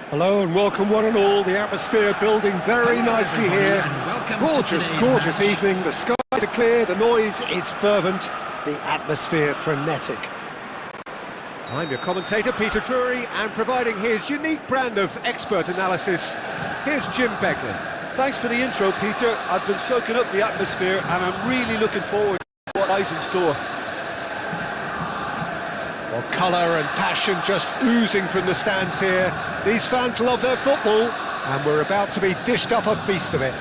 Hello and welcome one and all. The atmosphere building very nicely here. Gorgeous evening. The skies are clear, the noise is fervent, the atmosphere frenetic. I'm your commentator, Peter Drury, and providing his unique brand of expert analysis, here's Jim Beglin. Thanks for the intro, Peter. I've been soaking up the atmosphere and I'm really looking forward to what lies in store. Well, colour and passion just oozing from the stands here. These fans love their football, and we're about to be dished up a feast of it.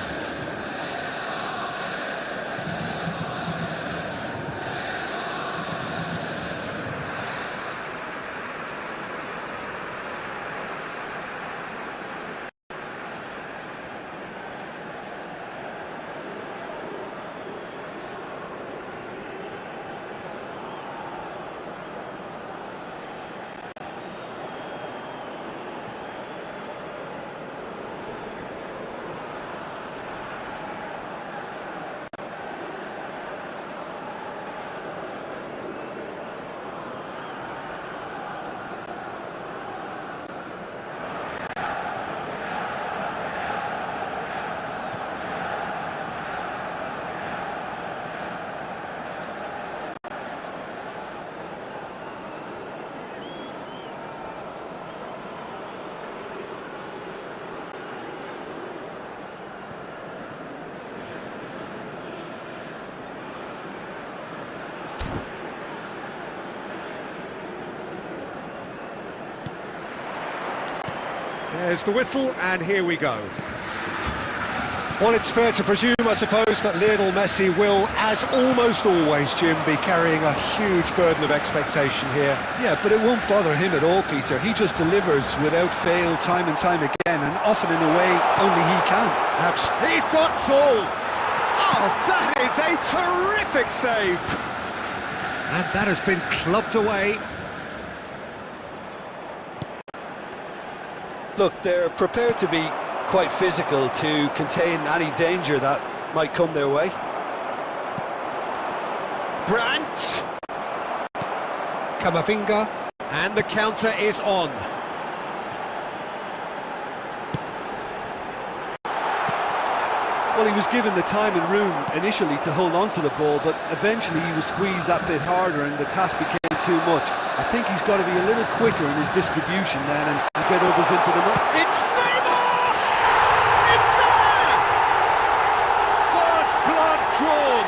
There's the whistle, and here we go. Well, it's fair to presume, I suppose, that Lionel Messi will, as almost always, Jim, be carrying a huge burden of expectation here. Yeah, but it won't bother him at all, Peter. He just delivers without fail, time and time again, and often in a way only he can. He's got tall! Oh, that is a terrific save! And that has been clubbed away. Look, they're prepared to be quite physical to contain any danger that might come their way. Brandt! Camavinga, and the counter is on. Well, he was given the time and room initially to hold on to the ball, but eventually he was squeezed that bit harder and the task became too much. I think he's got to be a little quicker in his distribution then and get others into the net. It's Neymar! It's there! First blood drawn.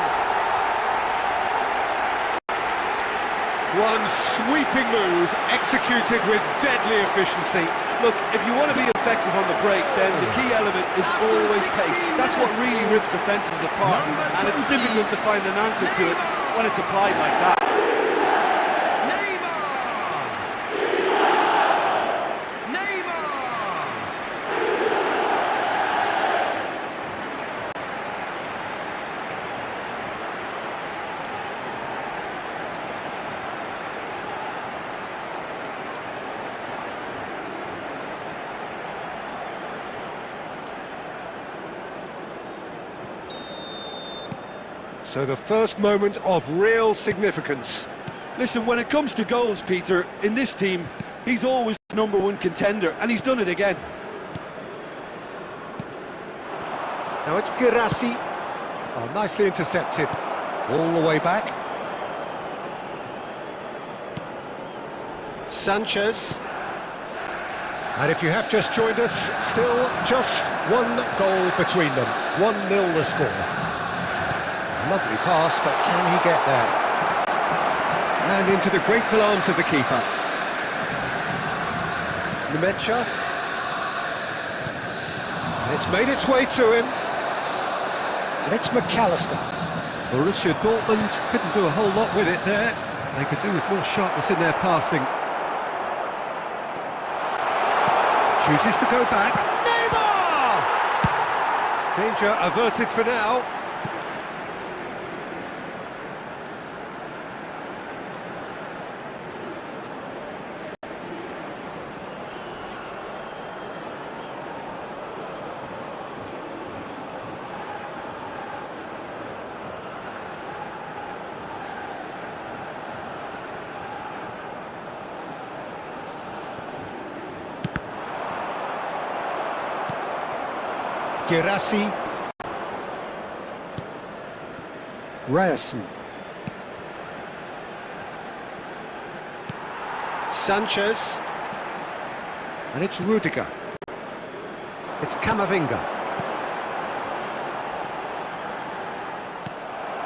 One sweeping move executed with deadly efficiency. Look, if you want to be effective on the break, then the key element is always pace. That's what really rips defences apart, and it's difficult to find an answer to it when it's applied like that. So the first moment of real significance. Listen, when it comes to goals, Peter, in this team, he's always the #1 contender, and he's done it again. Now it's Girassi. Oh, nicely intercepted. All the way back. Sanchez. And if you have just joined us, still just one goal between them. 1-0 the score. Lovely pass, but can he get there? And into the grateful arms of the keeper. Meta. And it's made its way to him. And it's McAllister. Borussia Dortmund couldn't do a whole lot with it there. They could do with more sharpness in their passing. Chooses to go back. Neymar! Danger averted for now. Girassi. Ryerson. Sanchez. And it's Rudiger. It's Camavinga.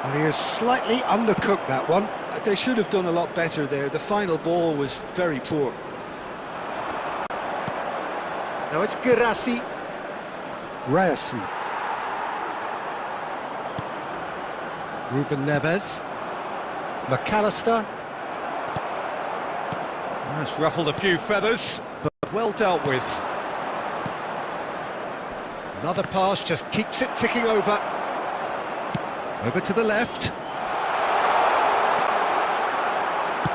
And he has slightly undercooked that one. They should have done a lot better there. The final ball was very poor. Now it's Girassi. Ryerson. Ruben Neves. McAllister. That's ruffled a few feathers, but well dealt with. Another pass just keeps it ticking over. Over to the left.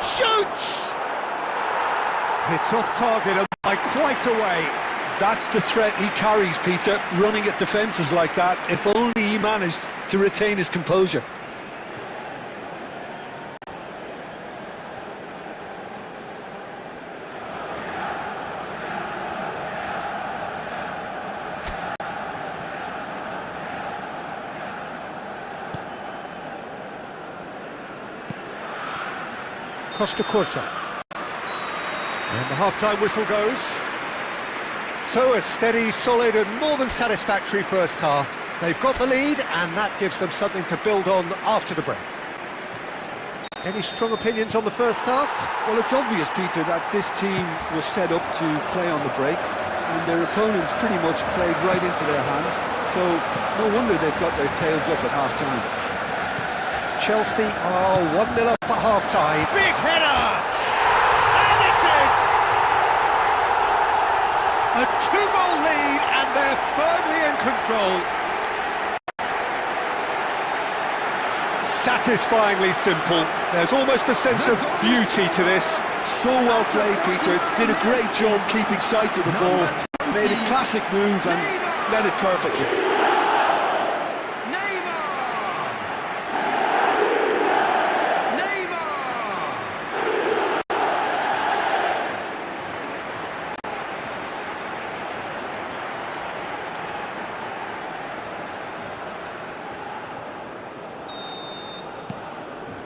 Shoots! It's off target and by quite a way. That's the threat he carries, Peter, running at defences like that. If only he managed to retain his composure. Costa Curta. And the half-time whistle goes. So a steady, solid and more than satisfactory first half. They've got the lead and that gives them something to build on after the break. Any strong opinions on the first half? Well, it's obvious, Peter, that this team was set up to play on the break and their opponents pretty much played right into their hands, so no wonder they've got their tails up at half-time. Chelsea are 1-0 up at half-time. Big header! And it's in! A two-goal lead and they're firmly in control. Satisfyingly simple. There's almost a sense of beauty to this. So well played, Peter. Did a great job keeping sight of the ball. Made a classic move and led it perfectly.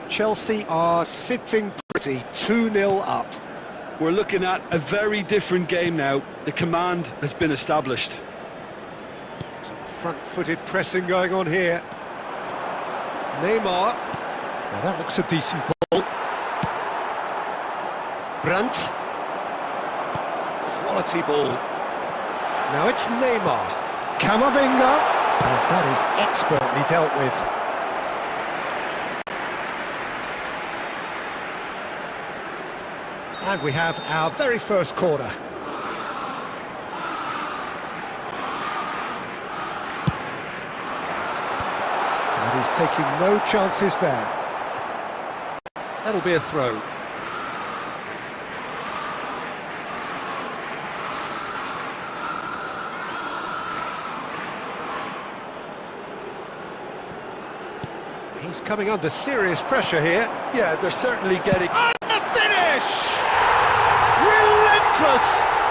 Chelsea are sitting pretty, 2-0 up. We're looking at a very different game now. The command has been established. Some front-footed pressing going on here. Neymar. Now that looks a decent ball. Brandt. Quality ball. Now it's Neymar. Camavinga. And that is expertly dealt with. And we have our very first corner. And he's taking no chances there. That'll be a throw. He's coming under serious pressure here. Yeah, they're certainly getting... And the finish! Relentless!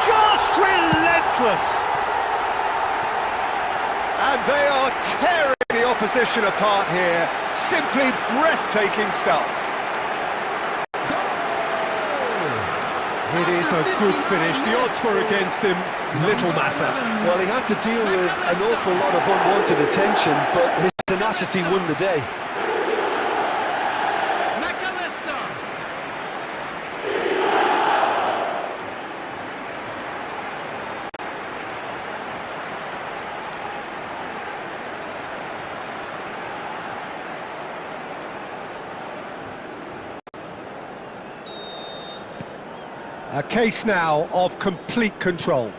Just relentless! And they are tearing the opposition apart here. Simply breathtaking stuff. It is a good finish. The odds were against him. Little matter. Well, he had to deal with an awful lot of unwanted attention, but his tenacity won the day. A case now of complete control.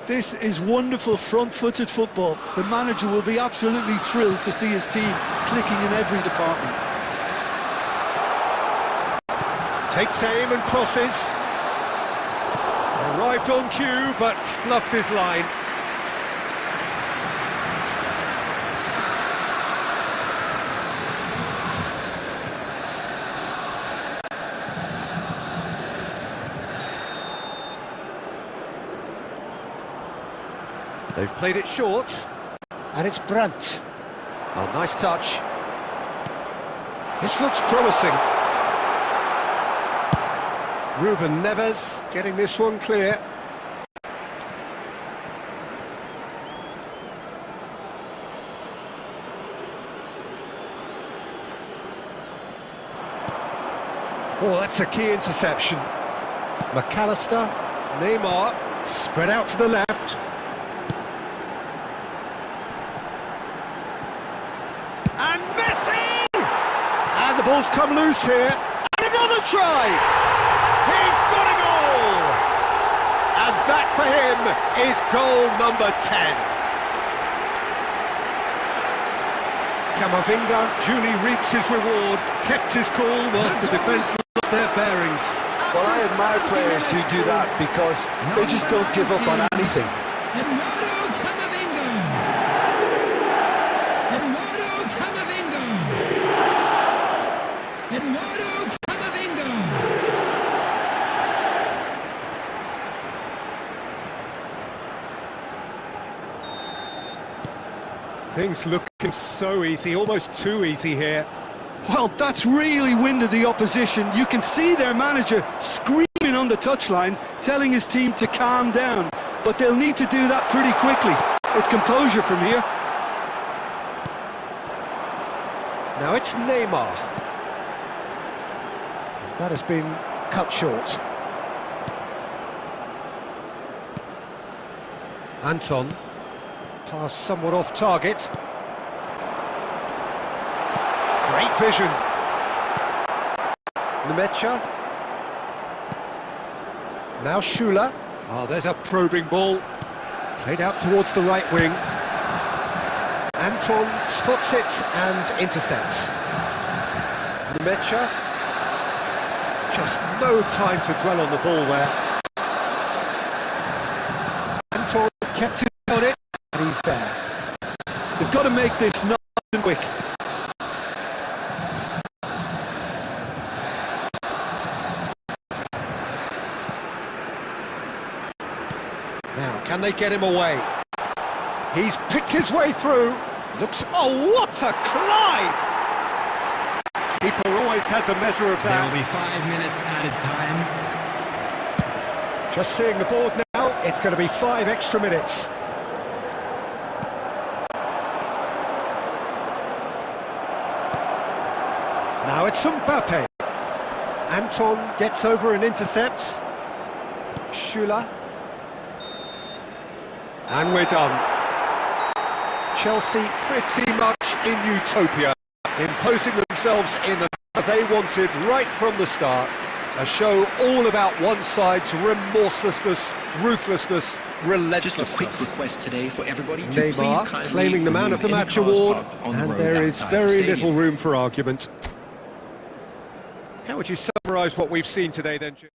This is wonderful front-footed football. The manager will be absolutely thrilled to see his team clicking in every department. Takes aim and crosses. Arrived on cue, but fluffed his line. They've played it short. And it's Brandt. Oh, nice touch. This looks promising. Ruben Neves getting this one clear. Oh, that's a key interception. McAllister, Neymar, spread out to the left. And Messi! And the ball's come loose here. And another try! He's got a goal! And that for him is goal number 10. Camavinga duly reaps his reward, kept his cool whilst the defence lost their bearings. Well, I admire players who do that because they just don't give up on anything. Things looking so easy, almost too easy here. Well, that's really winded the opposition. You can see their manager screaming on the touchline, telling his team to calm down. But they'll need to do that pretty quickly. It's composure from here. Now it's Neymar. That has been cut short. Anton. Pass somewhat off target. Great vision. Nemecha. Now Schüller. Oh, there's a probing ball. Played out towards the right wing. Anton spots it and intercepts. Nemecha. Just no time to dwell on the ball there. Anton kept it on it. He's there. They've got to make this nice and quick. Now, can they get him away? He's picked his way through. Looks... Oh, what a climb! Keeper always had the measure of that. There will be 5 minutes added time. Just seeing the board now, it's going to be 5 extra minutes. Now it's Mbappe. Anton gets over and intercepts. Schüller. And we're done. Chelsea pretty much in utopia, imposing themselves in the manner they wanted right from the start. A show all about one side's remorselessness, ruthlessness, relentlessness. Just a quick request today for everybody to Neymar claiming the man of the match award, and there is very little room for argument. How would you summarise what we've seen today then, Jim?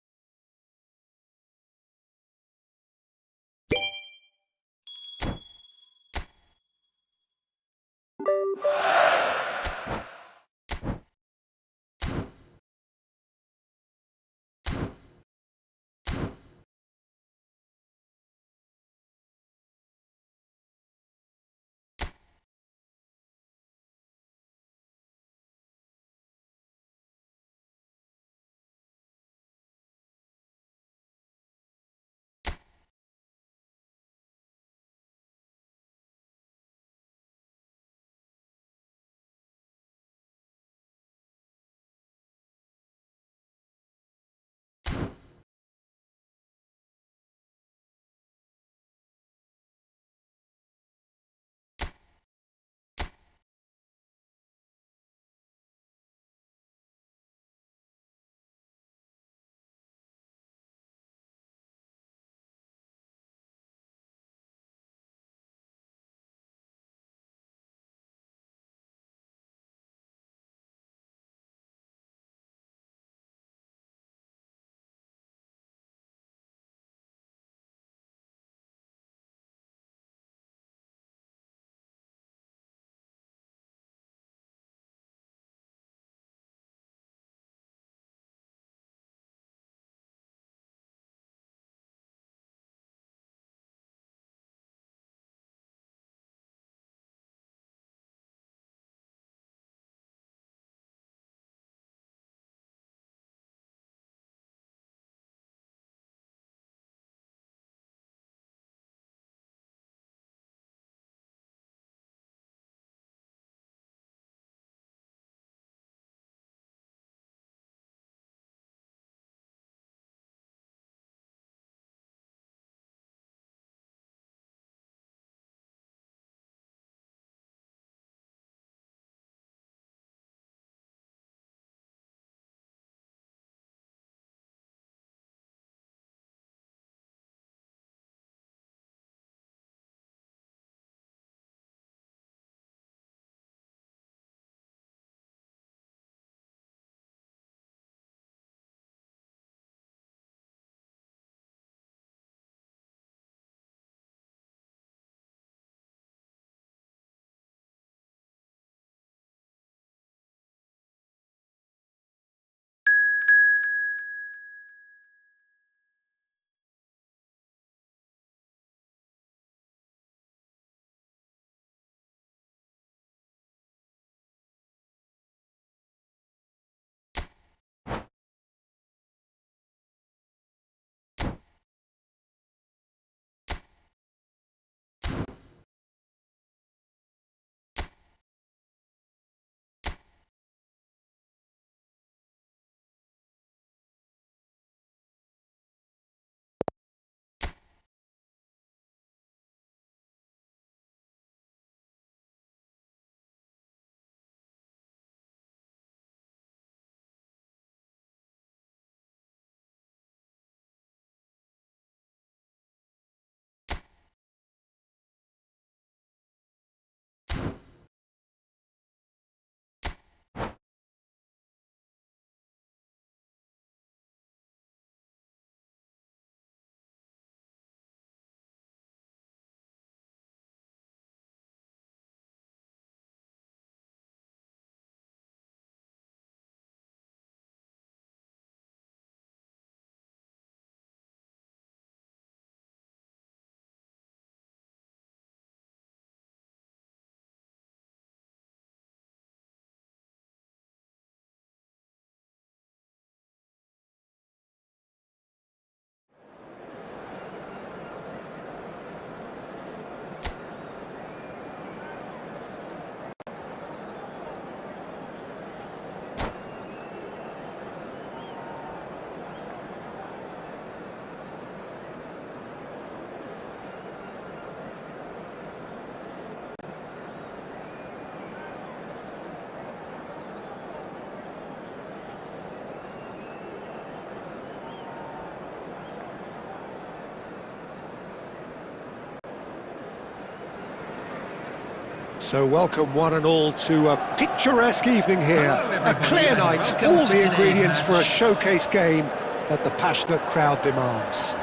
So welcome one and all to a picturesque evening here, a clear night, all the ingredients for a showcase game that the passionate crowd demands.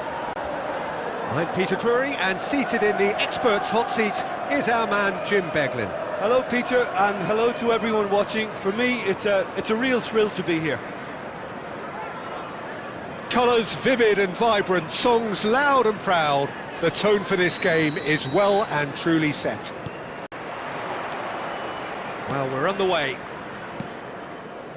I'm Peter Drury, and seated in the experts' hot seat is our man Jim Beglin. Hello, Peter, and hello to everyone watching. For me, it's a real thrill to be here. Colours vivid and vibrant, songs loud and proud. The tone for this game is well and truly set. Well, we're on the way.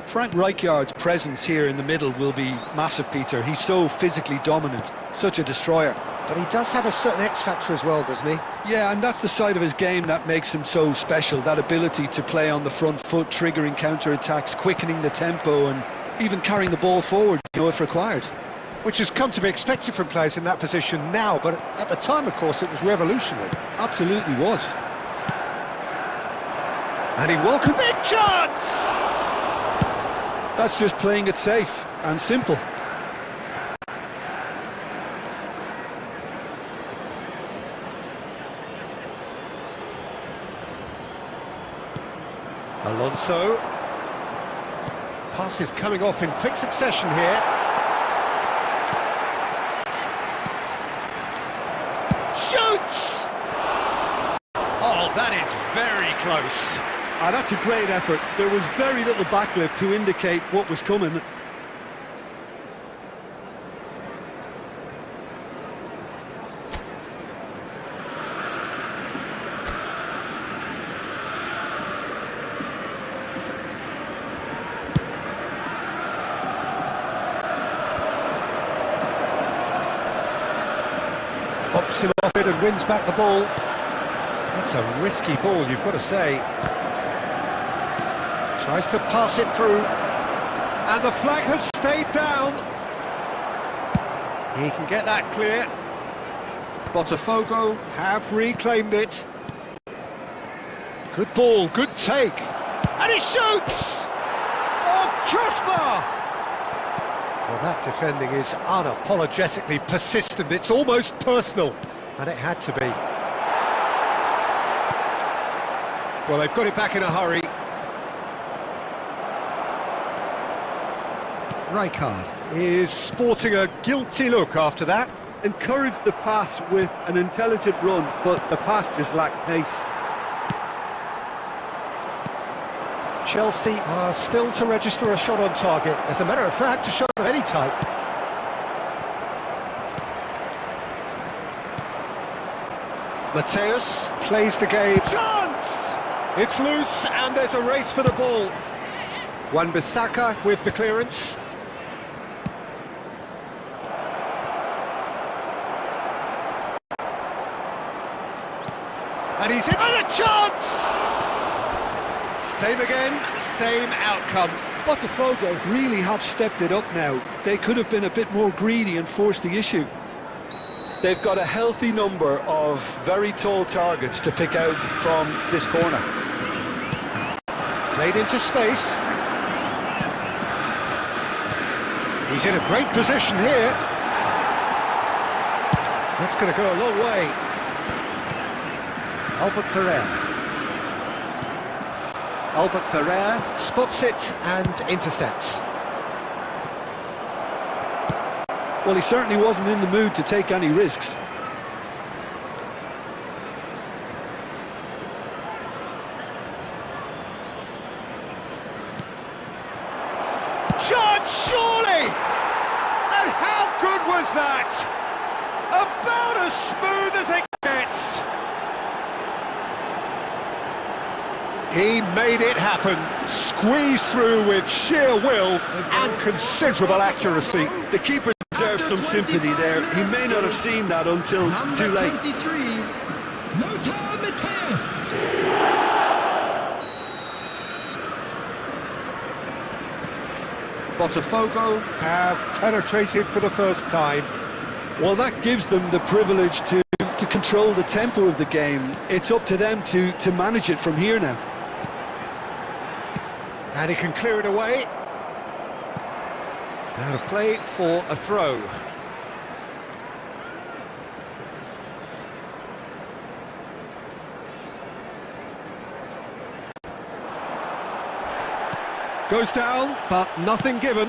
Frank Rijkaard's presence here in the middle will be massive, Peter. He's so physically dominant, such a destroyer. But he does have a certain X-factor as well, doesn't he? Yeah, and that's the side of his game that makes him so special, that ability to play on the front foot, triggering counter-attacks, quickening the tempo, and even carrying the ball forward, if required. Which has come to be expected from players in that position now, but at the time, of course, it was revolutionary. Absolutely was. And he welcomed big chance! That's just playing it safe and simple. Alonso. Passes coming off in quick succession here. Shoots! Oh, that is very close. That's a great effort. There was very little backlift to indicate what was coming. Pops him off it and wins back the ball. That's a risky ball, you've got to say. Tries to pass it through. And the flag has stayed down. He can get that clear. Botafogo have reclaimed it. Good ball, good take. And he shoots! Oh, crossbar! Well, that defending is unapologetically persistent. It's almost personal, and it had to be. Well, they've got it back in a hurry. Rijkaard is sporting a guilty look after that. Encouraged the pass with an intelligent run, but the pass just lacked pace. Chelsea are still to register a shot on target. As a matter of fact, a shot of any type. Mateus plays the game. Chance! It's loose, and there's a race for the ball. Wan-Bissaka with the clearance. And he's in, and a chance! Same again, same outcome. Botafogo really have stepped it up now. They could have been a bit more greedy and forced the issue. They've got a healthy number of very tall targets to pick out from this corner. Played into space. He's in a great position here. That's going to go a long way. Albert Ferrer spots it and intercepts. Well, he certainly wasn't in the mood to take any risks. Shot, surely! And how good was that? About as smooth as it gets. He made it happen, squeezed through with sheer will and considerable accuracy. The keeper deserves some sympathy there. He may not have seen that until too late. Number 23, Mtaa Meta. Botafogo have penetrated for the first time. Well, that gives them the privilege to control the tempo of the game. It's up to them to manage it from here now. And he can clear it away. Out of play for a throw. Goes down, but nothing given.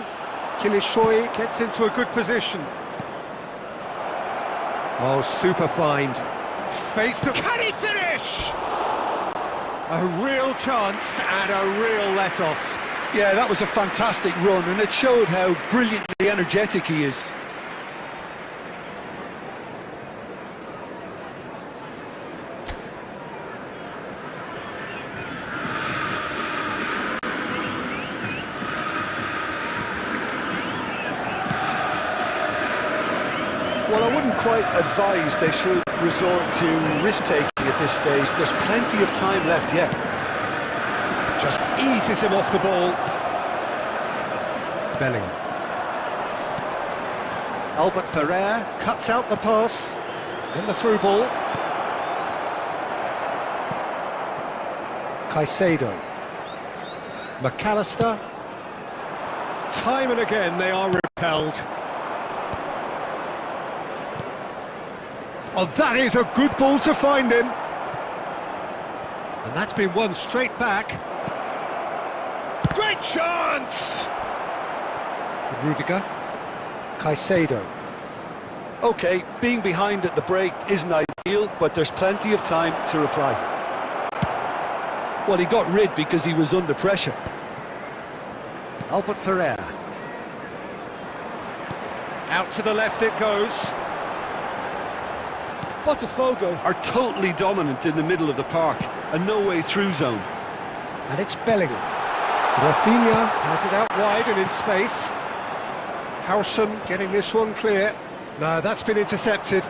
Kilishoy gets into a good position. Oh, super find. Face to... Can he finish? A real chance and a real let-off. Yeah, that was a fantastic run, and it showed how brilliantly energetic he is. Well, I wouldn't quite advise they should resort to risk-taking at this stage. There's plenty of time left yet. Just eases him off the ball. Bellingham. Albert Ferrer cuts out the pass. And the through ball. Caicedo. McAllister. Time and again they are repelled. Oh, that is a good ball to find him. And that's been won straight back. Great chance! Rudiger. Caicedo. OK, being behind at the break isn't ideal, but there's plenty of time to reply. Well, he got rid because he was under pressure. Albert Ferrer. Out to the left it goes. Botafogo are totally dominant in the middle of the park, a no-way-through zone. And it's Bellingham. Rafinha has it out wide and in space. Howson getting this one clear. No, that's been intercepted.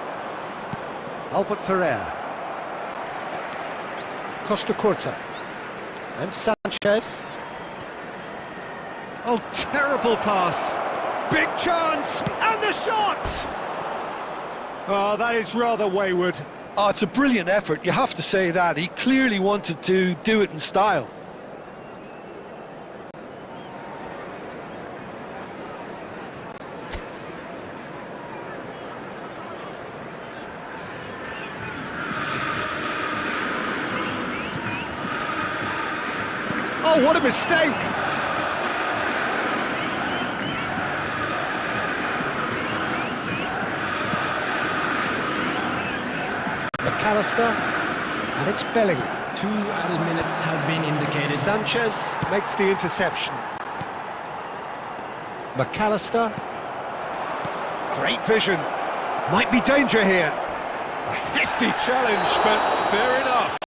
Albert Ferrer. Costa Curta. And Sanchez. Oh, terrible pass. Big chance, and the shot! Oh, that is rather wayward. Oh, it's a brilliant effort, you have to say that. He clearly wanted to do it in style. Oh, what a mistake! McAllister, and it's Bellingham. 2 added minutes has been indicated. Sanchez makes the interception. McAllister. Great vision. Might be danger here. A hefty challenge, but fair enough.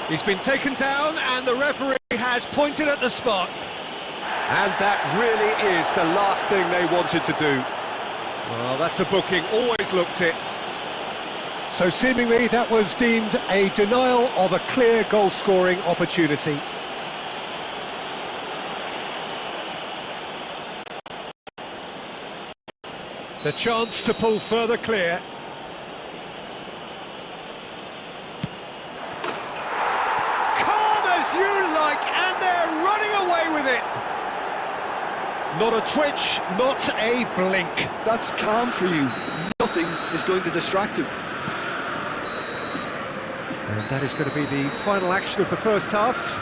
He's been taken down and the referee has pointed at the spot. And that really is the last thing they wanted to do. Well, that's a booking, always looked it. So seemingly that was deemed a denial of a clear goal-scoring opportunity. The chance to pull further clear. Calm as you like, and they're running away with it. Not a twitch, not a blink. That's calm for you. Nothing is going to distract him. And that is going to be the final action of the first half.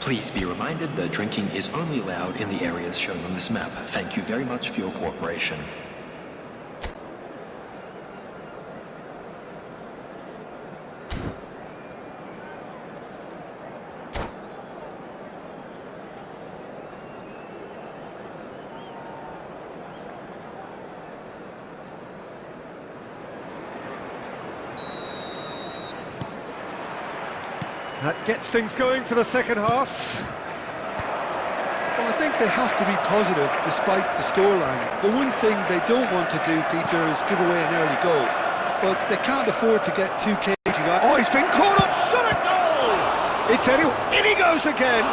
Please be reminded that drinking is only allowed in the areas shown on this map. Thank you very much for your cooperation. That gets things going for the second half. Well, I think they have to be positive despite the scoreline. The one thing they don't want to do, Peter, is give away an early goal. But they can't afford to get too cagey. Oh, he's been caught up, shot a goal! It's anyway, in he goes again!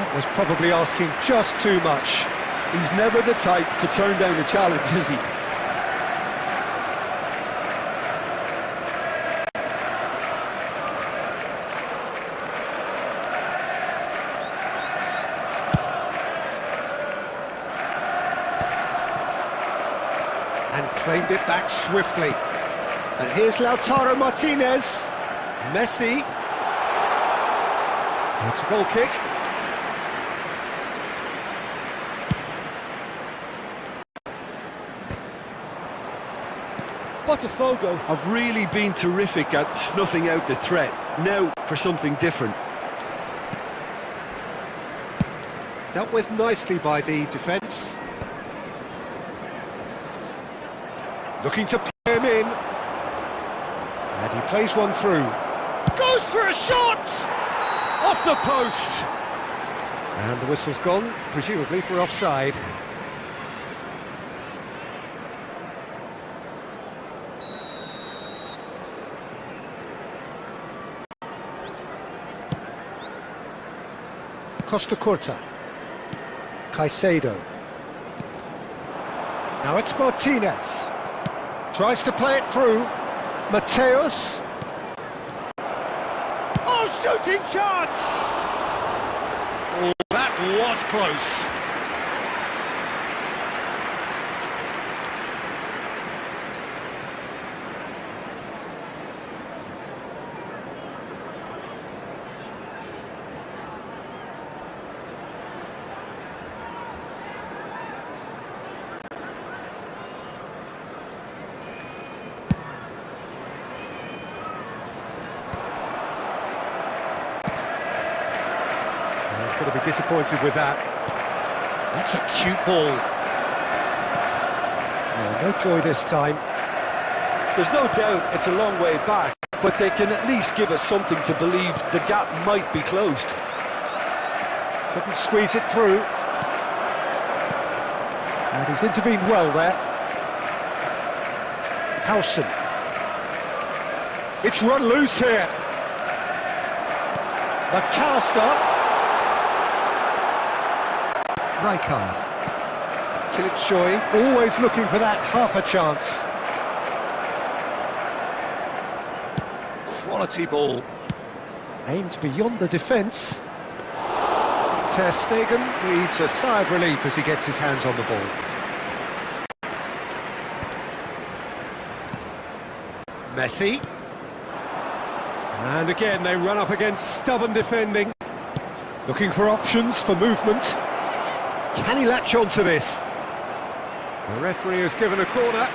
That was probably asking just too much. He's never the type to turn down a challenge, is he? And claimed it back swiftly. And here's Lautaro Martinez. Messi. That's a goal kick. Botafogo have really been terrific at snuffing out the threat. Now for something different. Dealt with nicely by the defence. Looking to play him in. And he plays one through. Goes for a shot! Off the post! And the whistle's gone, presumably for offside. Costa Curta. Caicedo. Now it's Martinez. Tries to play it through. Mateus. Oh, shooting chance! Oh, that was close. He's going to be disappointed with that. That's a cute ball. No joy this time. There's no doubt it's a long way back, but they can at least give us something to believe the gap might be closed. Couldn't squeeze it through. And he's intervened well there. Howson. It's run loose here. McAllister. Rijkaard. Kılıçsoy, always looking for that half a chance. Quality ball. Aimed beyond the defence. Ter Stegen breathes a sigh of relief as he gets his hands on the ball. Messi. And again they run up against stubborn defending. Looking for options for movement. Can he latch on to this? The referee has given a corner.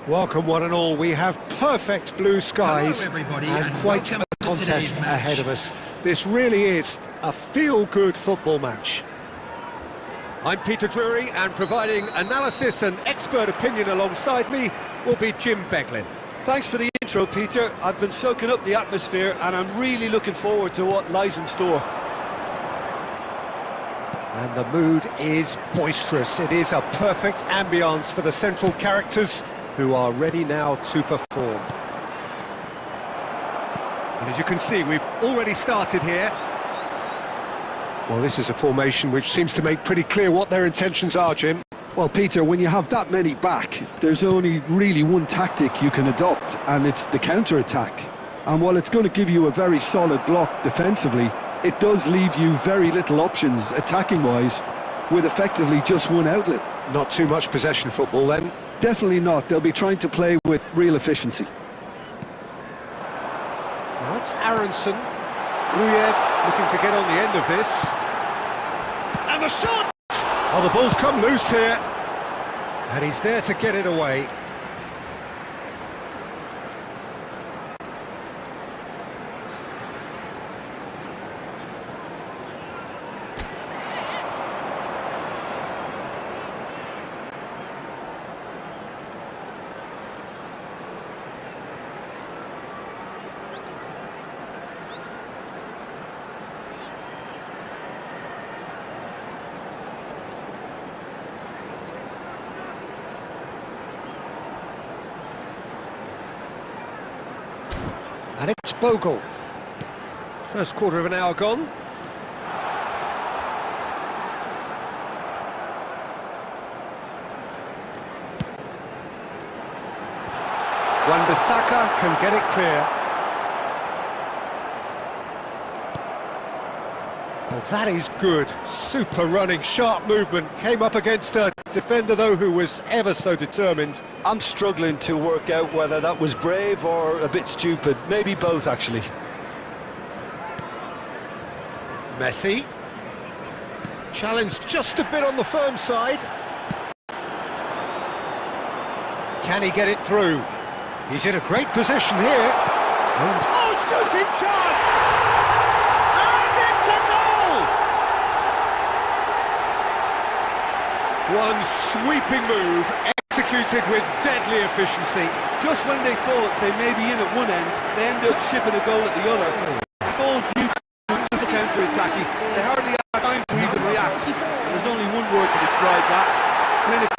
Welcome one and all. We have perfect blue skies everybody, and and quite a welcome to contest today's match. ahead of us. This really is a feel-good football match. I'm Peter Drury, and providing analysis and expert opinion alongside me will be Jim Beglin. Thanks for the intro, Peter. I've been soaking up the atmosphere and I'm really looking forward to what lies in store. And the mood is boisterous. It is a perfect ambience for the central characters who are ready now to perform. And as you can see, we've already started here. Well, this is a formation which seems to make pretty clear what their intentions are, Jim. Well, Peter, when you have that many back, there's only really one tactic you can adopt, and it's the counter-attack. And while it's going to give you a very solid block defensively, it does leave you very little options attacking-wise, with effectively just one outlet. Not too much possession football then. Definitely not. They'll be trying to play with real efficiency. Now it's Aronson. Gruyev looking to get on the end of this. And the shot! Oh, the ball's come loose here. And he's there to get it away. And it's Bogle. First quarter of an hour gone. Wan-Bissaka can get it clear. Well, that is good. Super running, sharp movement. Came up against a defender, though, who was ever so determined. I'm struggling to work out whether that was brave or a bit stupid. Maybe both, actually. Messi. Challenged just a bit on the firm side. Can he get it through? He's in a great position here. And oh, shooting chance! And it's a goal! One sweeping move, executed with deadly efficiency. Just when they thought they may be in at one end, they end up shipping a goal at the other. It's all due to the counter-attacking. They hardly have time to even react. And there's only one word to describe that: clinical.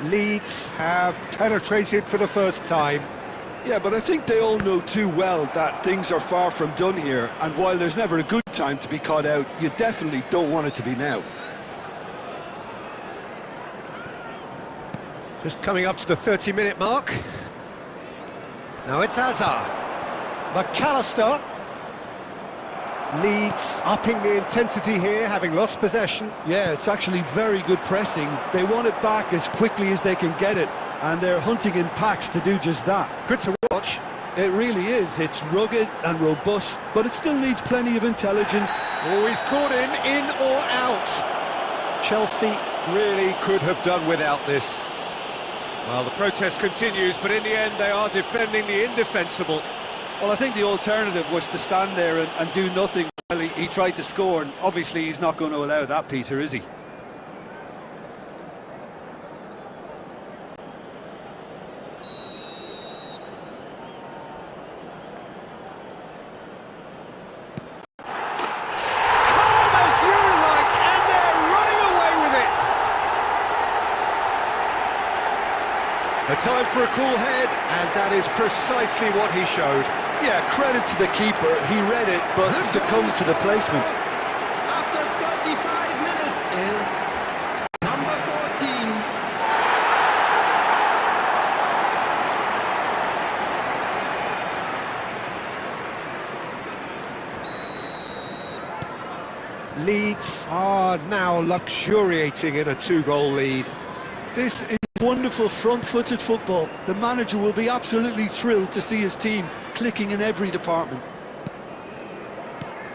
Leeds have penetrated for the first time. Yeah, but I think they all know too well that things are far from done here, and while there's never a good time to be caught out, you definitely don't want it to be now. Just coming up to the 30-minute mark. Now it's Hazard. McAllister. Leeds upping the intensity here, having lost possession. Yeah, it's actually very good pressing. They want it back as quickly as they can get it, and they're hunting in packs to do just that. Good to watch. It really is. It's rugged and robust, but it still needs plenty of intelligence. Oh, he's caught him in or out. Chelsea really could have done without this. Well, the protest continues, but in the end they are defending the indefensible. Well, I think the alternative was to stand there and do nothing while he tried to score, and obviously he's not going to allow that, Peter, is he? Calm as you like, and they're running away with it. A time for a cool head, and that is precisely what he showed. Yeah, credit to the keeper. He read it, but succumbed to the placement. After 35 minutes is number 14. Leeds are now luxuriating in a two-goal lead. This is wonderful front-footed football. The manager will be absolutely thrilled to see his team clicking in every department.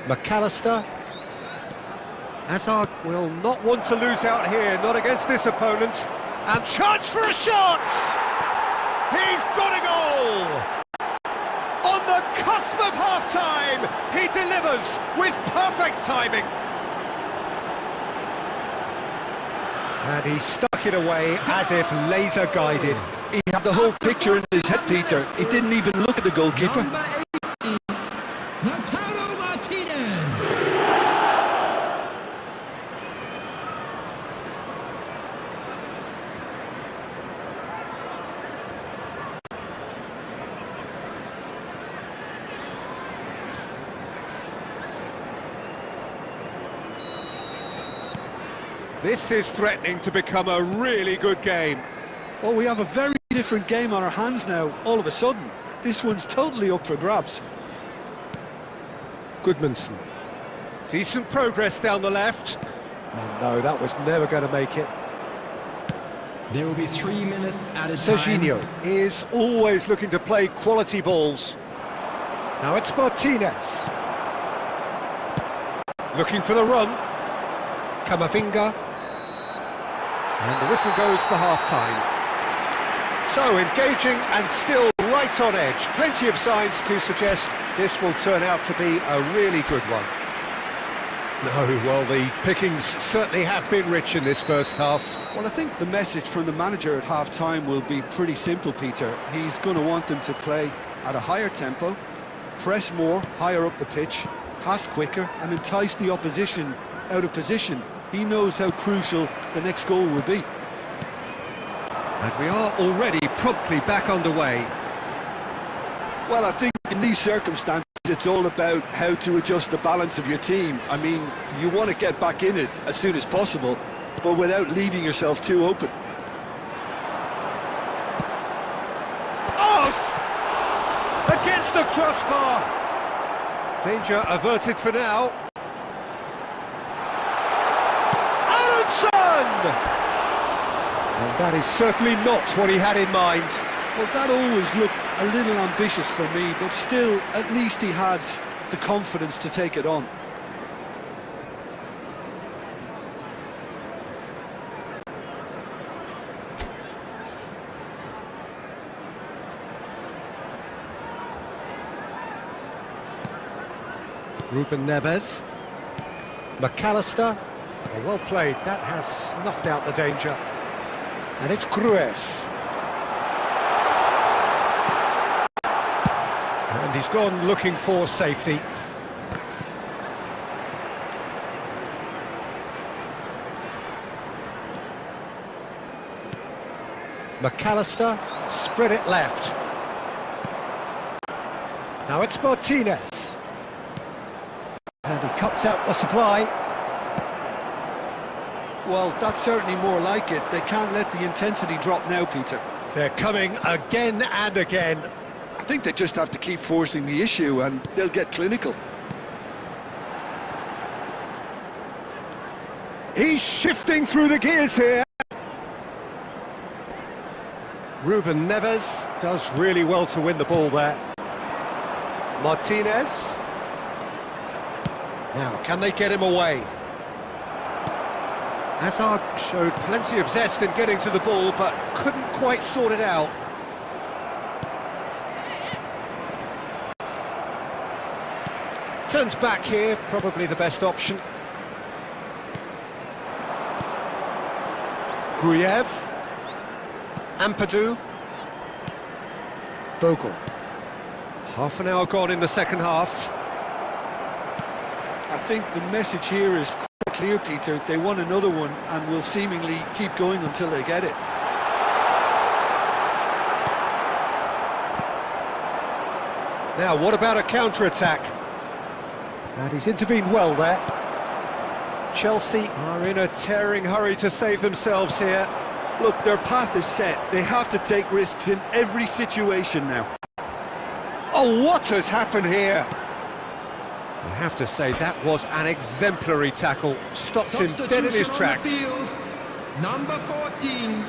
McAllister. Hazard will not want to lose out here, not against this opponent. And chance for a shot! He's got a goal! On the cusp of half-time, he delivers with perfect timing. And he stuck it away as if laser-guided. He had the whole picture in his head, Peter. He didn't even look at the goalkeeper. Number 18, Lautaro Martinez. This is threatening to become a really good game. Well, we have a very different game on our hands now, all of a sudden. This one's totally up for grabs. Goodmanson. Decent progress down the left. Oh no, that was never going to make it. There will be 3 minutes at a Serginho time. is always looking to play quality balls. Now it's Martinez. Looking for the run. Camavinga. And the whistle goes for half-time. So engaging and still right on edge. Plenty of signs to suggest this will turn out to be a really good one. No, well, the pickings certainly have been rich in this first half. Well, I think the message from the manager at half-time will be pretty simple, Peter. He's going to want them to play at a higher tempo, press more, higher up the pitch, pass quicker, and entice the opposition out of position. He knows how crucial the next goal will be. And we are already promptly back underway. Well, I think in these circumstances, it's all about how to adjust the balance of your team. I mean, you want to get back in it as soon as possible, but without leaving yourself too open. Oh! Against the crossbar! Danger averted for now. And that is certainly not what he had in mind. Well, that always looked a little ambitious for me, but still, at least he had the confidence to take it on. Ruben Neves. McAllister. Oh, well played. That has snuffed out the danger. And it's Cruyff. And he's gone looking for safety. McAllister, spread it left. Now it's Martinez. And he cuts out the supply. Well, that's certainly more like it. They can't let the intensity drop now, Peter. They're coming again and again. I think they just have to keep forcing the issue and they'll get clinical. He's shifting through the gears here. Ruben Neves does really well to win the ball there. Martinez. Now, can they get him away? Hazard showed plenty of zest in getting to the ball, but couldn't quite sort it out. Turns back here, probably the best option. Gruyev. Ampadu. Bogle. Half an hour gone in the second half. I think the message here is quite clear, Peter. They want another one and will seemingly keep going until they get it. Now, what about a counter-attack? And he's intervened well there. Chelsea are in a tearing hurry to save themselves here. Look, their path is set. They have to take risks in every situation now. Oh, what has happened here? I have to say, that was an exemplary tackle. Stopped him dead in his Substitution on the tracks. field. Number 14,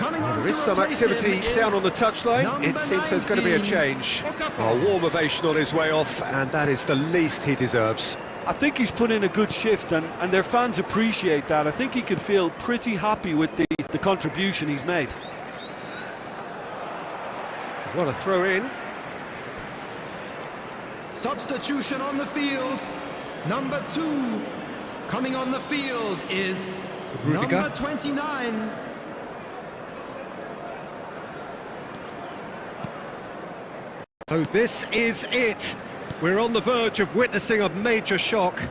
Coming on There to is some replace him activity is down on the touchline. It number seems there's going to be a 19, change. Okafor. A warm ovation on his way off, and that is the least he deserves. I think he's put in a good shift, and their fans appreciate that. I think he can feel pretty happy with the contribution he's made. What a throw in. Substitution on the field. Number 2. Coming on the field is Rudiger. number 29. So this is it. We're on the verge of witnessing a major shock.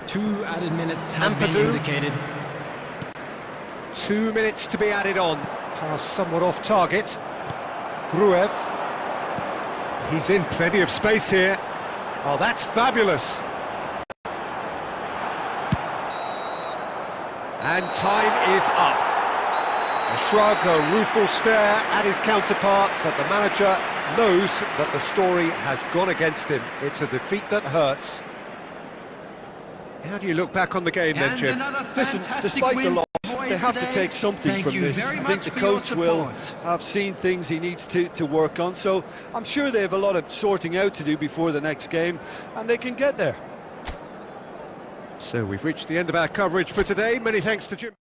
2 added minutes has Ampadu. been indicated. 2 minutes to be added on. Pass somewhat off target. Gruev. He's in plenty of space here. Oh, that's fabulous. And time is up. A shrug, a rueful stare at his counterpart, but the manager knows that the story has gone against him. It's a defeat that hurts. How do you look back on the game then, And Jim? another Listen, fantastic despite the win loss, for the they have boys to take today. something Thank from you this. very I think much the for your coach will support. have seen things he needs to work on, so I'm sure they have a lot of sorting out to do before the next game, and they can get there. So we've reached the end of our coverage for today. Many thanks to Jim.